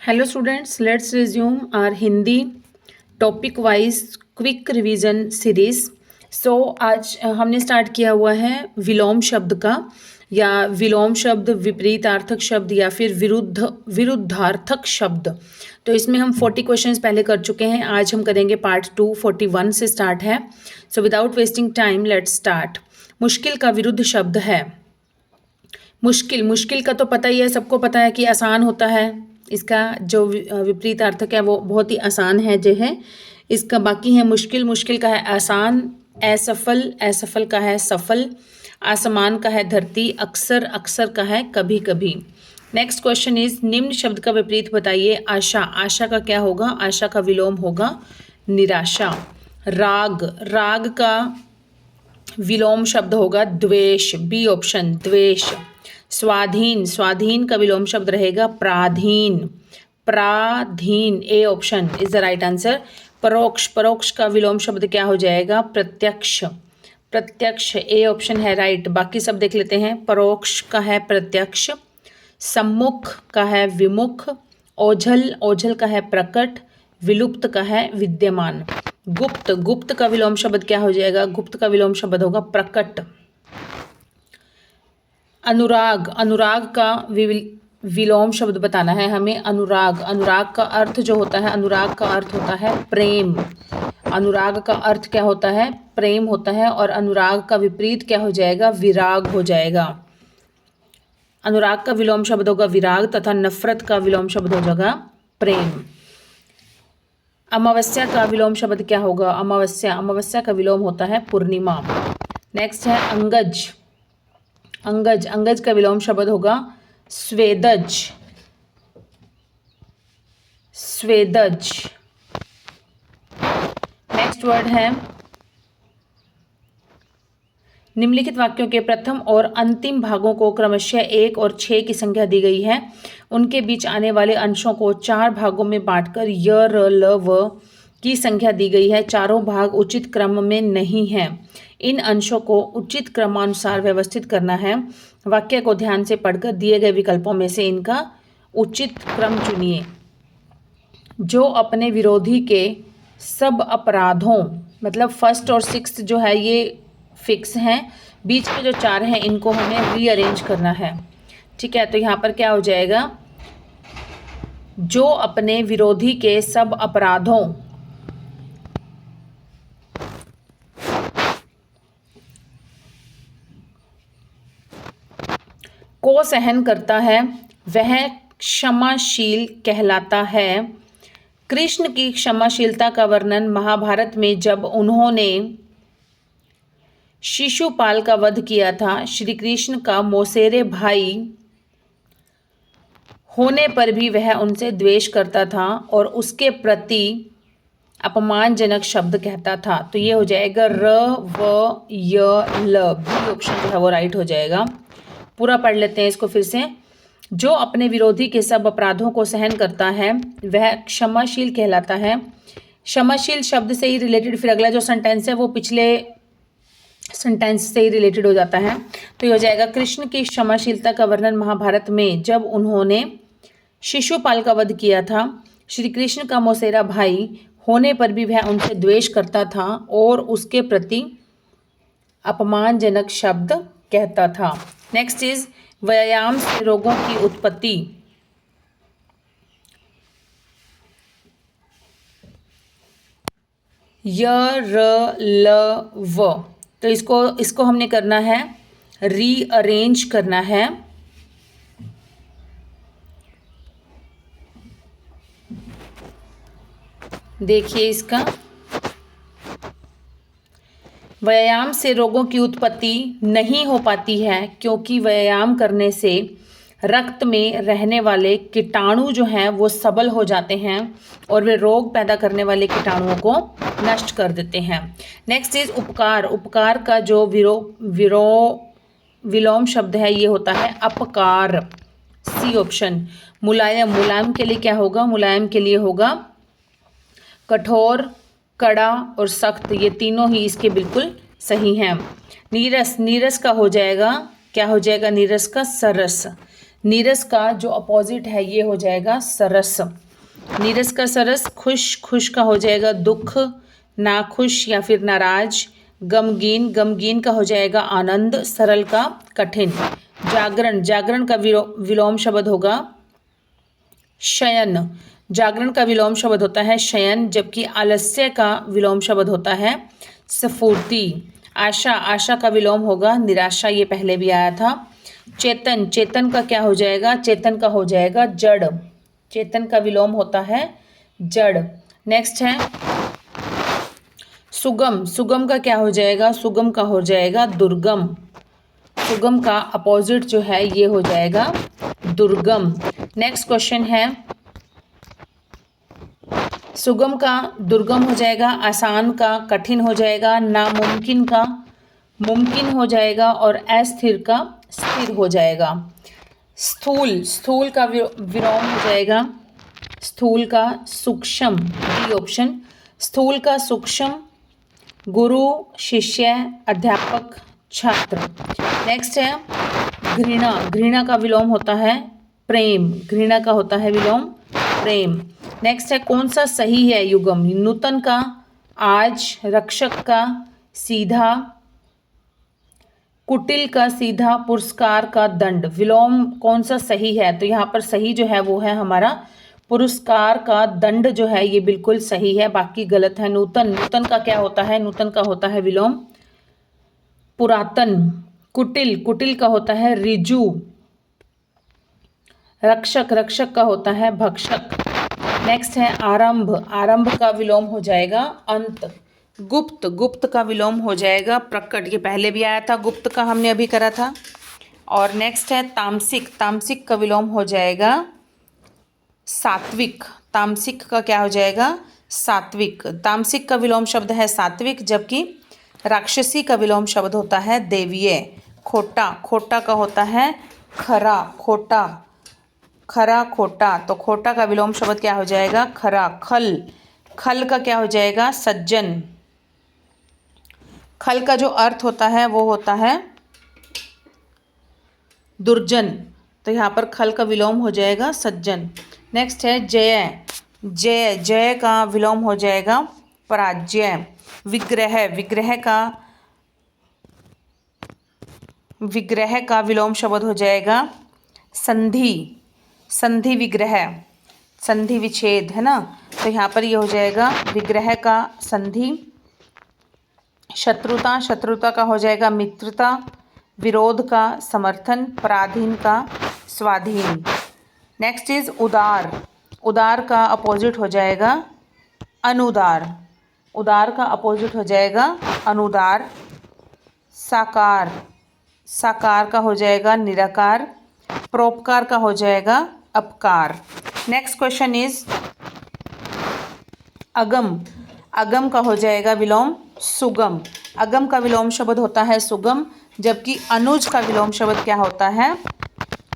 Hello students, let's resume our Hindi topic wise quick revision series. So आज हमने start किया हुआ है विलोम शब्द का, या विलोम शब्द विपरीतार्थक शब्द या फिर विरुद्धार्थक शब्द। तो इसमें हम 40 क्वेश्चंस पहले कर चुके हैं। आज हम करेंगे पार्ट 2, 41 से स्टार्ट है। So without wasting time let's start. मुश्किल का विरुद्ध शब्द है मुश्किल। मुश्किल का तो पता ही है, सबको पता है कि आसान होता है। इसका जो विपरीत अर्थक है वो बहुत ही आसान है जो है इसका। बाकी है मुश्किल। मुश्किल का है आसान। असफल। असफल का है सफल। आसमान का है धरती। अक्सर। अक्सर का है कभी कभी। नेक्स्ट क्वेश्चन इज निम्न शब्द का विपरीत बताइए। आशा। आशा का क्या होगा? आशा का विलोम होगा निराशा। राग। राग का विलोम शब्द होगा द्वेष। बी ऑप्शन, द्वेष। स्वाधीन। स्वाधीन का विलोम शब्द रहेगा प्राधीन। प्राधीन। A option is the right answer. परोक्ष। परोक्ष का विलोम शब्द क्या हो जाएगा? प्रत्यक्ष। प्रत्यक्ष। ए ऑप्शन है राइट। बाकी सब देख लेते हैं। परोक्ष का है प्रत्यक्ष। सम्मुख का है विमुख। ओझल। ओझल का है प्रकट। विलुप्त का है विद्यमान। गुप्त। गुप्त का विलोम शब्द क्या हो जाएगा? गुप्त का विलोम शब्द होगा प्रकट। अनुराग। अनुराग का विलोम शब्द बताना है हमें। अनुराग। अनुराग का अर्थ जो होता है, अनुराग का अर्थ होता है प्रेम। अनुराग का अर्थ क्या होता है? प्रेम होता है। और अनुराग का विपरीत क्या हो जाएगा? विराग हो जाएगा। अनुराग का विलोम शब्द होगा विराग तथा नफरत का विलोम शब्द हो जाएगा प्रेम। अमावस्या का विलोम शब्द क्या होगा? अमावस्या। अमावस्या का विलोम होता है पूर्णिमा। नेक्स्ट है अंगज। अंगज। अंगज का विलोम शब्द होगा स्वेदज। स्वेदज। नेक्स्ट वर्ड है निम्नलिखित वाक्यों के प्रथम और अंतिम भागों को क्रमशः 1 और 6 की संख्या दी गई है। उनके बीच आने वाले अंशों को 4 भागों में बांटकर य, र, ल, व की संख्या दी गई है। चारों भाग उचित क्रम में नहीं हैं। इन अंशों को उचित क्रमानुसार व्यवस्थित करना है। वाक्य को ध्यान से पढ़कर दिए गए विकल्पों में से इनका उचित क्रम चुनिए। जो अपने विरोधी के सब अपराधों, मतलब फर्स्ट और सिक्स्थ जो है ये फिक्स हैं। बीच के जो 4 हैं इनको हमें रीअरेंज करना है। ठीक है, तो यहाँ पर क्या हो जाएगा? जो अपने विरोधी के सब अपराधों को सहन करता है वह क्षमाशील कहलाता है। कृष्ण की क्षमाशीलता का वर्णन महाभारत में जब उन्होंने शिशुपाल का वध किया था। श्री कृष्ण का मौसेरे भाई होने पर भी वह उनसे द्वेष करता था और उसके प्रति अपमानजनक शब्द कहता था। तो ये हो जाएगा र, व, य, ल। बी ऑप्शन जो है वो राइट हो जाएगा। पूरा पढ़ लेते हैं इसको फिर से। जो अपने विरोधी के सब अपराधों को सहन करता है वह क्षमाशील कहलाता है। क्षमाशील शब्द से ही रिलेटेड फिर अगला जो सेंटेंस है वो पिछले सेंटेंस से ही रिलेटेड हो जाता है। तो ये हो जाएगा कृष्ण की क्षमाशीलता का वर्णन महाभारत में जब उन्होंने शिशुपाल का वध किया था। श्री कृष्ण का मौसेरा भाई होने पर भी वह उनसे द्वेष करता था और उसके प्रति अपमानजनक शब्द कहता था। नेक्स्ट इज व्यायाम से रोगों की उत्पत्ति। य, र, ल, व। तो इसको हमने करना है रीअरेंज करना है। देखिए इसका व्यायाम से रोगों की उत्पत्ति नहीं हो पाती है क्योंकि व्यायाम करने से रक्त में रहने वाले कीटाणु जो हैं वो सबल हो जाते हैं और वे रोग पैदा करने वाले कीटाणुओं को नष्ट कर देते हैं। नेक्स्ट इज उपकार। उपकार का जो विलोम शब्द है ये होता है अपकार। C option. मुलायम। मुलायम के लिए क्या होगा? मुलायम के लिए होगा कठोर, कड़ा और सख्त। ये तीनों ही इसके बिल्कुल सही हैं। नीरस। नीरस का हो जाएगा क्या हो जाएगा? नीरस का सरस। नीरस का जो अपोजिट है ये हो जाएगा सरस। नीरस का सरस। खुश, खुश का हो जाएगा दुख, नाखुश या फिर नाराज। गमगीन, गमगीन का हो जाएगा आनंद, सरल का कठिन। जागरण, जागरण का विलोम शब्द होगा शयन। जागरण का विलोम शब्द होता है शयन, जबकि आलस्य का विलोम शब्द होता है स्फूर्ति। आशा, आशा का विलोम होगा निराशा, ये पहले भी आया था। चेतन, चेतन का क्या हो जाएगा? चेतन का हो जाएगा जड़। चेतन का विलोम होता है जड़। नेक्स्ट है सुगम। सुगम का क्या हो जाएगा? सुगम का हो जाएगा दुर्गम। सुगम का अपोजिट जो है ये हो जाएगा दुर्गम। नेक्स्ट क्वेश्चन है सुगम का दुर्गम हो जाएगा, आसान का कठिन हो जाएगा, नामुमकिन का मुमकिन हो जाएगा और अस्थिर का स्थिर हो जाएगा। स्थूल, स्थूल का विलोम हो जाएगा स्थूल का सूक्ष्म, डी ऑप्शन। स्थूल का सूक्ष्म, गुरु, शिष्य, अध्यापक, छात्र। नेक्स्ट है घृणा। घृणा का विलोम होता है प्रेम। घृणा का होता है विलोम प्रेम। नेक्स्ट है कौन सा सही है युग्म? नूतन का आज, रक्षक का सीधा, कुटिल का सीधा, पुरस्कार का दंड। विलोम कौन सा सही है? तो यहाँ पर सही जो है वो है हमारा पुरस्कार का दंड जो है ये बिल्कुल सही है, बाकी गलत है। नूतन, नूतन का क्या होता है? नूतन का होता है विलोम पुरातन। कुटिल, कुटिल का होता है ऋजु। रक्षक, रक्षक का होता है भक्षक। नेक्स्ट है आरंभ। आरंभ का विलोम हो जाएगा अंत। गुप्त, गुप्त का विलोम हो जाएगा प्रकट, ये पहले भी आया था, गुप्त का हमने अभी करा था। और नेक्स्ट है तामसिक। तामसिक का विलोम हो जाएगा सात्विक। तामसिक का क्या हो जाएगा? सात्विक। तामसिक का विलोम शब्द है सात्विक, जबकि राक्षसी का विलोम शब्द होता है देवीय। खोटा, खोटा का होता है खरा। खोटा, खरा, खोटा, तो खोटा का विलोम शब्द क्या हो जाएगा? खरा। खल, खल का क्या हो जाएगा? सज्जन। खल का जो अर्थ होता है वो होता है दुर्जन, तो यहाँ पर खल का विलोम हो जाएगा सज्जन। नेक्स्ट है जय। जय, जय का विलोम हो जाएगा पराजय। विग्रह, विग्रह का विलोम शब्द हो जाएगा संधि। संधि विग्रह, संधि विच्छेद है ना, तो यहाँ पर ये हो जाएगा विग्रह का संधि। शत्रुता, शत्रुता का हो जाएगा मित्रता। विरोध का समर्थन। पराधीन का स्वाधीन। नेक्स्ट इज उदार। उदार का अपोजिट हो जाएगा अनुदार। उदार का अपोजिट हो जाएगा अनुदार। साकार, साकार का हो जाएगा निराकार। परोपकार का हो जाएगा अपकार। नेक्स्ट क्वेश्चन इज अगम। अगम का हो जाएगा विलोम सुगम। अगम का विलोम शब्द होता है सुगम, जबकि अनुज का विलोम शब्द क्या होता है?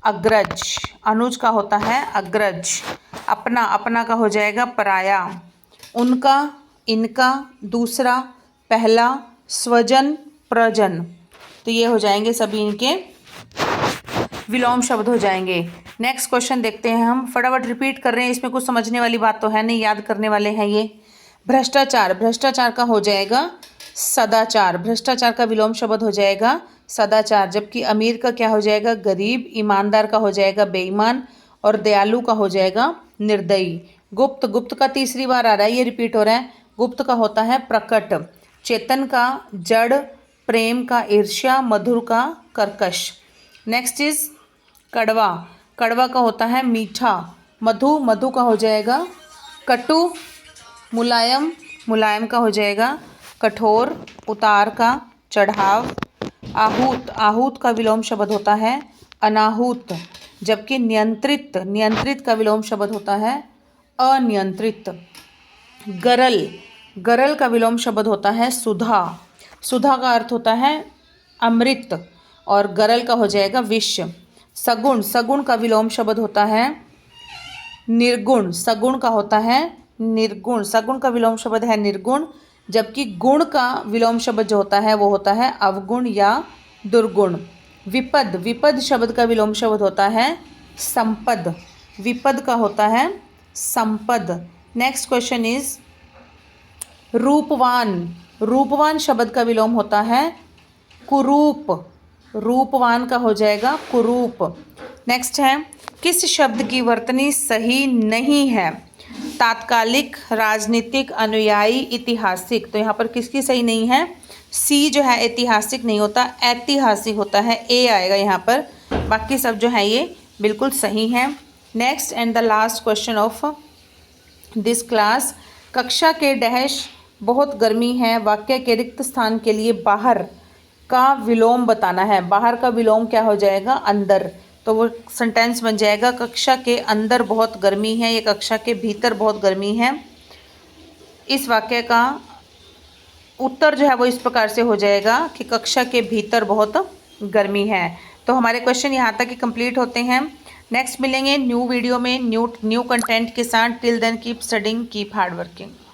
अग्रज। अनुज का होता है अग्रज। अपना, अपना का हो जाएगा पराया। उनका, इनका, दूसरा, पहला, स्वजन, प्रजन, तो ये हो जाएंगे सभी इनके विलोम शब्द हो जाएंगे। नेक्स्ट क्वेश्चन देखते हैं हम, फटाफट रिपीट कर रहे हैं, इसमें कुछ समझने वाली बात तो है नहीं, याद करने वाले हैं ये। भ्रष्टाचार, भ्रष्टाचार का हो जाएगा सदाचार। भ्रष्टाचार का विलोम शब्द हो जाएगा सदाचार, जबकि अमीर का क्या हो जाएगा? गरीब। ईमानदार का हो जाएगा बेईमान और दयालु का हो जाएगा निर्दयी। गुप्त, गुप्त का तीसरी बार आ रहा है, ये रिपीट हो रहा है। गुप्त का होता है प्रकट। चेतन का जड़। प्रेम का ईर्ष्या। मधुर का कर्कश। नेक्स्ट इज कड़वा। कड़वा का होता है मीठा। मधु, मधु का हो जाएगा कटु। मुलायम, मुलायम का हो जाएगा कठोर। उतार का चढ़ाव। आहूत, आहूत का विलोम शब्द होता है अनाहूत, जबकि नियंत्रित, नियंत्रित का विलोम शब्द होता है अनियंत्रित। गरल, गरल का विलोम शब्द होता है सुधा। सुधा का अर्थ होता है अमृत और गरल का हो जाएगा विष। सगुण, सगुण का विलोम शब्द होता है निर्गुण। सगुण का होता है निर्गुण। सगुण का विलोम शब्द है निर्गुण, जबकि गुण का विलोम शब्द जो होता है वो होता है अवगुण या दुर्गुण। विपद, विपद शब्द का विलोम शब्द होता है संपद, विपद का होता है संपद। नेक्स्ट क्वेश्चन इज रूपवान, रूपवान शब्द का विलोम होता है कुरूप, रूपवान का हो जाएगा कुरूप। नेक्स्ट है किस शब्द की वर्तनी सही नहीं है? तात्कालिक, राजनीतिक, अनुयायी, ऐतिहासिक। तो यहाँ पर किसकी सही नहीं है? सी जो है ऐतिहासिक नहीं होता, ऐतिहासिक होता है, ए आएगा यहाँ पर। बाकी सब जो है ये बिल्कुल सही है। Next and the last question of this class, कक्षा के डैश बहुत गर्मी है वाक्य के रिक्त स्थान के लिए बाहर का विलोम बताना है। बाहर का विलोम क्या हो जाएगा? अंदर। तो वो सेंटेंस बन जाएगा कक्षा के अंदर बहुत गर्मी है या कक्षा के भीतर बहुत गर्मी है। इस वाक्य का उत्तर जो है वो इस प्रकार से हो जाएगा कि कक्षा के भीतर बहुत गर्मी है। तो हमारे क्वेश्चन यहाँ तक ही कंप्लीट होते हैं। नेक्स्ट मिलेंगे न्यू वीडियो में न्यू कंटेंट के साथ। Till then keep studying, keep hard working.